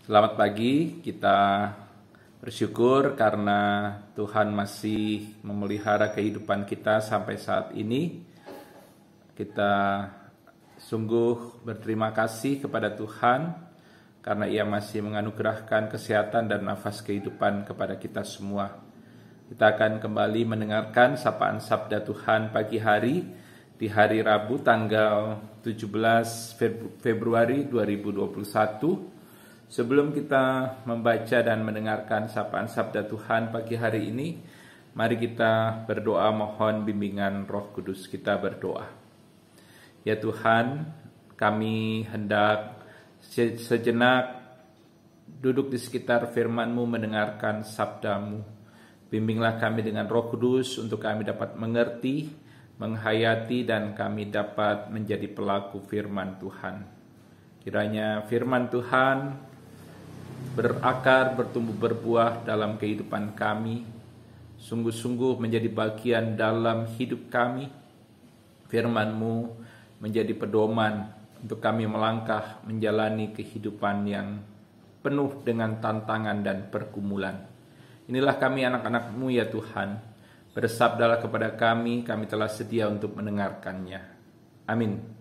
Selamat pagi, kita bersyukur karena Tuhan masih memelihara kehidupan kita sampai saat ini. Kita sungguh berterima kasih kepada Tuhan karena Ia masih menganugerahkan kesehatan dan nafas kehidupan kepada kita semua. Kita akan kembali mendengarkan sapaan Sabda Tuhan pagi hari di hari Rabu tanggal 17 Februari 2021. Sebelum kita membaca dan mendengarkan sapaan Sabda Tuhan pagi hari ini, mari kita berdoa mohon bimbingan Roh Kudus. Kita berdoa. Ya Tuhan, kami hendak sejenak duduk di sekitar firman-Mu mendengarkan sabda-Mu. Bimbinglah kami dengan Roh Kudus untuk kami dapat mengerti, menghayati, dan kami dapat menjadi pelaku firman Tuhan. Kiranya firman Tuhan berakar, bertumbuh, berbuah dalam kehidupan kami, sungguh-sungguh menjadi bagian dalam hidup kami. Firman-Mu menjadi pedoman untuk kami melangkah menjalani kehidupan yang penuh dengan tantangan dan pergumulan. Inilah kami anak-anak-Mu ya Tuhan, bersabdalah kepada kami telah sedia untuk mendengarkannya. Amin.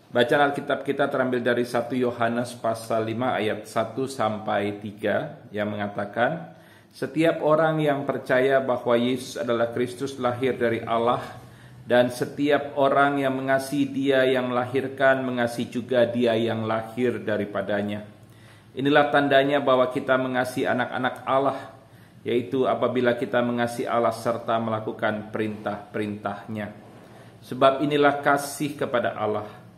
Bacaan Alkitab kita terambil dari 1 Yohanes pasal 5 ayat 1 sampai 3 yang mengatakan, setiap orang yang percaya bahwa Yesus adalah Kristus lahir dari Allah, dan setiap orang yang mengasihi Dia yang melahirkan mengasihi juga Dia yang lahir daripadanya. Inilah tandanya bahwa kita mengasihi anak-anak Allah, yaitu apabila kita mengasihi Allah serta melakukan perintah-perintahnya. Sebab inilah kasih kepada Allah,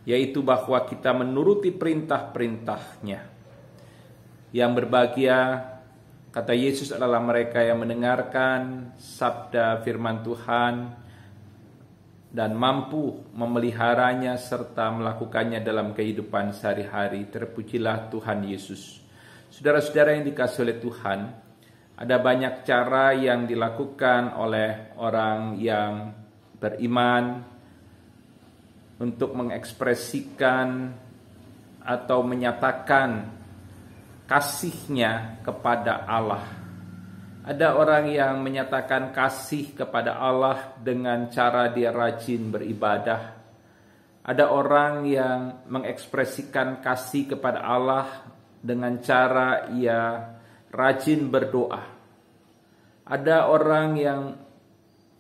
yaitu bahwa kita menuruti perintah-perintahnya. Yang berbahagia, kata Yesus, adalah mereka yang mendengarkan sabda firman Tuhan dan mampu memeliharanya serta melakukannya dalam kehidupan sehari-hari. Terpujilah Tuhan Yesus. Saudara-saudara yang dikasihi oleh Tuhan, ada banyak cara yang dilakukan oleh orang yang beriman untuk mengekspresikan atau menyatakan kasihnya kepada Allah. Ada orang yang menyatakan kasih kepada Allah dengan cara dia rajin beribadah. Ada orang yang mengekspresikan kasih kepada Allah dengan cara ia rajin berdoa. Ada orang yang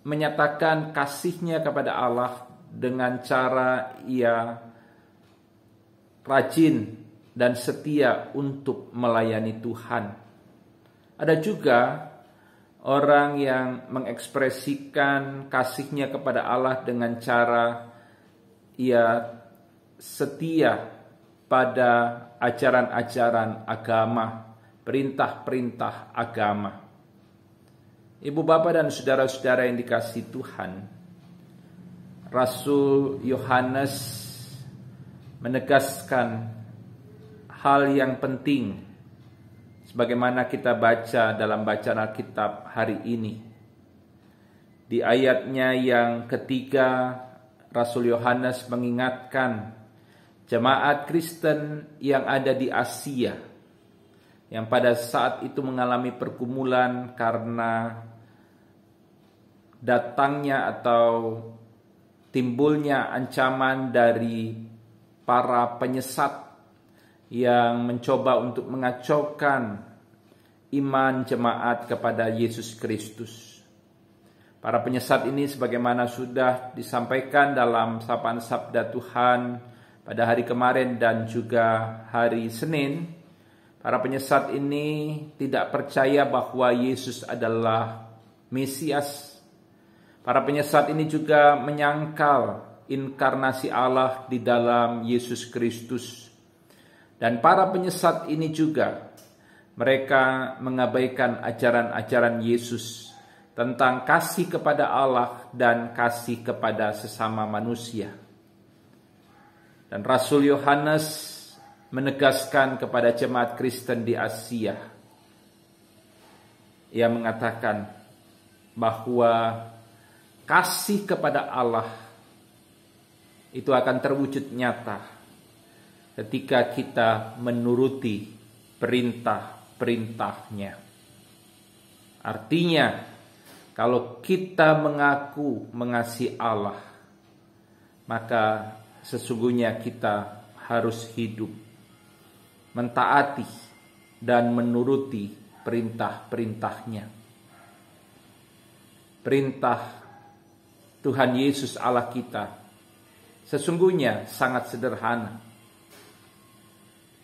menyatakan kasihnya kepada Allah dengan cara ia rajin dan setia untuk melayani Tuhan. Ada juga orang yang mengekspresikan kasihnya kepada Allah dengan cara ia setia pada ajaran-ajaran agama, perintah-perintah agama. Ibu bapak dan saudara-saudara yang dikasihi Tuhan, Rasul Yohanes menegaskan hal yang penting sebagaimana kita baca dalam bacaan Alkitab hari ini. Di ayatnya yang ketiga, Rasul Yohanes mengingatkan jemaat Kristen yang ada di Asia yang pada saat itu mengalami pergumulan karena datangnya atau timbulnya ancaman dari para penyesat yang mencoba untuk mengacaukan iman jemaat kepada Yesus Kristus. Para penyesat ini sebagaimana sudah disampaikan dalam sapaan Sabda Tuhan pada hari kemarin dan juga hari Senin, para penyesat ini tidak percaya bahwa Yesus adalah Mesias. Para penyesat ini juga menyangkal inkarnasi Allah di dalam Yesus Kristus. Dan para penyesat ini juga mereka mengabaikan ajaran-ajaran Yesus tentang kasih kepada Allah dan kasih kepada sesama manusia. Dan Rasul Yohanes menegaskan kepada jemaat Kristen di Asia. Ia mengatakan bahwa kasih kepada Allah itu akan terwujud nyata ketika kita menuruti perintah-perintahnya. Artinya, kalau kita mengaku mengasihi Allah, maka sesungguhnya kita harus hidup mentaati dan menuruti perintah-perintahnya. Perintah Tuhan Yesus Allah kita sesungguhnya sangat sederhana.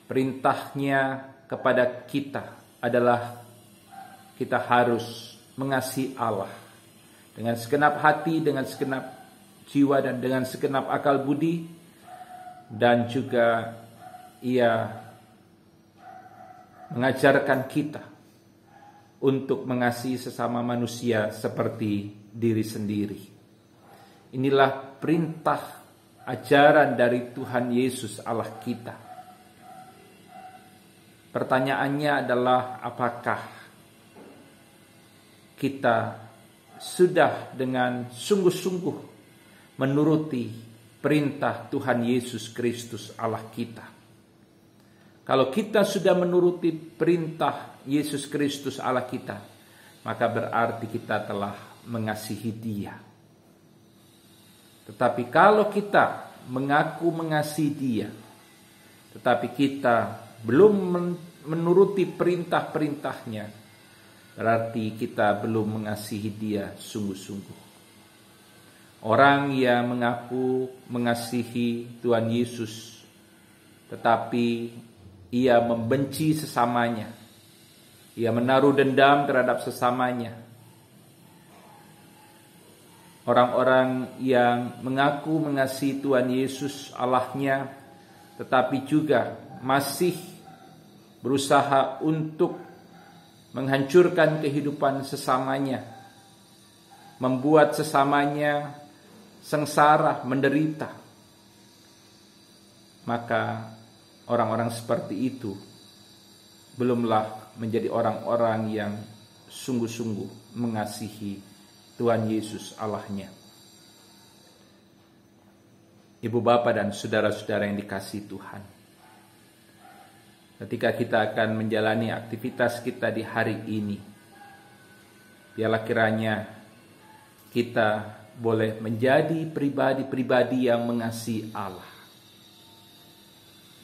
Perintahnya kepada kita adalah kita harus mengasihi Allah dengan segenap hati, dengan segenap jiwa, dan dengan segenap akal budi. Dan juga Ia mengajarkan kita untuk mengasihi sesama manusia seperti diri sendiri. Inilah perintah ajaran dari Tuhan Yesus Allah kita. Pertanyaannya adalah, apakah kita sudah dengan sungguh-sungguh menuruti perintah Tuhan Yesus Kristus Allah kita? Kalau kita sudah menuruti perintah Yesus Kristus Allah kita, maka berarti kita telah mengasihi Dia. Tetapi kalau kita mengaku mengasihi Dia, tetapi kita belum menuruti perintah-perintahnya, berarti kita belum mengasihi Dia sungguh-sungguh. Orang yang mengaku mengasihi Tuhan Yesus, tetapi ia membenci sesamanya, ia menaruh dendam terhadap sesamanya. Orang-orang yang mengaku mengasihi Tuhan Yesus Allahnya, tetapi juga masih berusaha untuk menghancurkan kehidupan sesamanya, membuat sesamanya sengsara, menderita, maka orang-orang seperti itu belumlah menjadi orang-orang yang sungguh-sungguh mengasihi Tuhan Yesus Allahnya. Ibu bapa dan saudara-saudara yang dikasihi Tuhan, ketika kita akan menjalani aktivitas kita di hari ini, biarlah kiranya kita boleh menjadi pribadi-pribadi yang mengasihi Allah.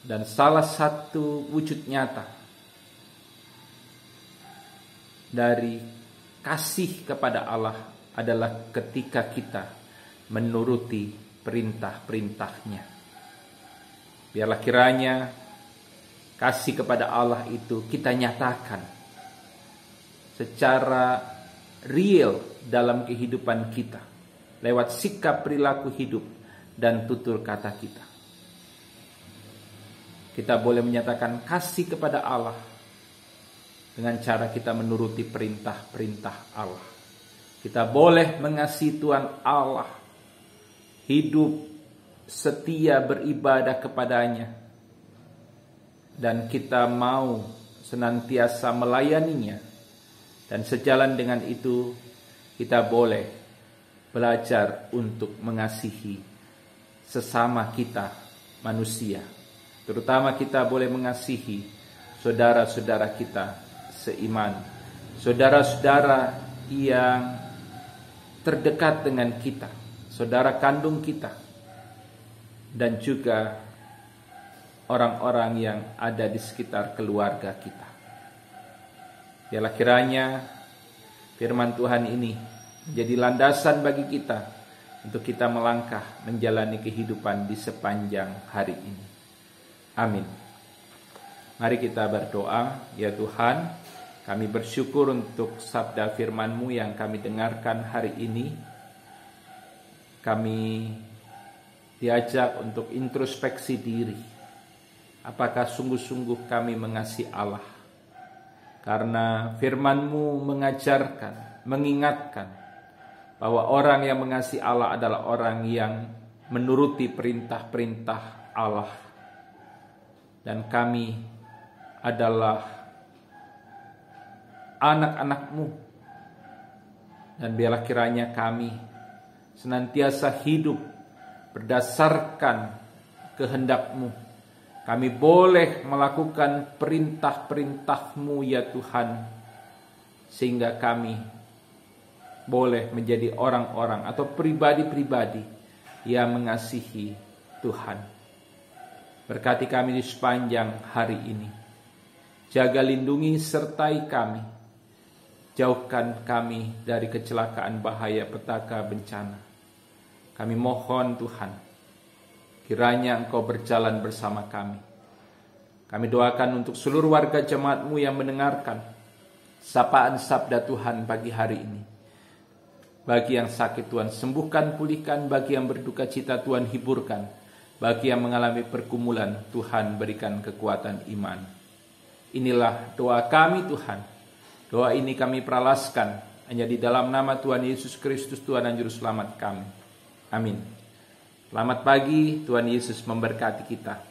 Dan salah satu wujud nyata dari kasih kepada Allah adalah ketika kita menuruti perintah-perintahnya. Biarlah kiranya kasih kepada Allah itu kita nyatakan secara real dalam kehidupan kita, lewat sikap perilaku hidup dan tutur kata kita. Kita boleh menyatakan kasih kepada Allah dengan cara kita menuruti perintah-perintah Allah. Kita boleh mengasihi Tuhan Allah, hidup setia beribadah kepadanya, dan kita mau senantiasa melayaninya. Dan sejalan dengan itu, kita boleh belajar untuk mengasihi sesama kita manusia. Terutama kita boleh mengasihi saudara-saudara kita seiman, saudara-saudara yang terdekat dengan kita, saudara kandung kita, dan juga orang-orang yang ada di sekitar keluarga kita. Biarlah kiranya firman Tuhan ini menjadi landasan bagi kita untuk kita melangkah menjalani kehidupan di sepanjang hari ini. Amin. Mari kita berdoa. Ya Tuhan, kami bersyukur untuk sabda firman-Mu yang kami dengarkan hari ini. Kami diajak untuk introspeksi diri. Apakah sungguh-sungguh kami mengasihi Allah? Karena firman-Mu mengajarkan, mengingatkan bahwa orang yang mengasihi Allah adalah orang yang menuruti perintah-perintah Allah. Dan kami adalah anak-anak-Mu. Dan biarlah kiranya kami senantiasa hidup berdasarkan kehendak-Mu Kami boleh melakukan perintah-perintah-Mu ya Tuhan, sehingga kami boleh menjadi orang-orang atau pribadi-pribadi yang mengasihi Tuhan. Berkati kami di sepanjang hari ini. Jaga, lindungi, sertai kami. Jauhkan kami dari kecelakaan, bahaya, petaka, bencana. Kami mohon Tuhan, kiranya Engkau berjalan bersama kami. Kami doakan untuk seluruh warga jemaat-Mu yang mendengarkan sapaan sabda Tuhan pagi hari ini. Bagi yang sakit Tuhan sembuhkan, pulihkan. Bagi yang berduka cita Tuhan hiburkan. Bagi yang mengalami pergumulan Tuhan berikan kekuatan iman. Inilah doa kami Tuhan. Doa ini kami peralaskan hanya di dalam nama Tuhan Yesus Kristus, Tuhan dan Juru Selamat kami. Amin. Selamat pagi, Tuhan Yesus memberkati kita.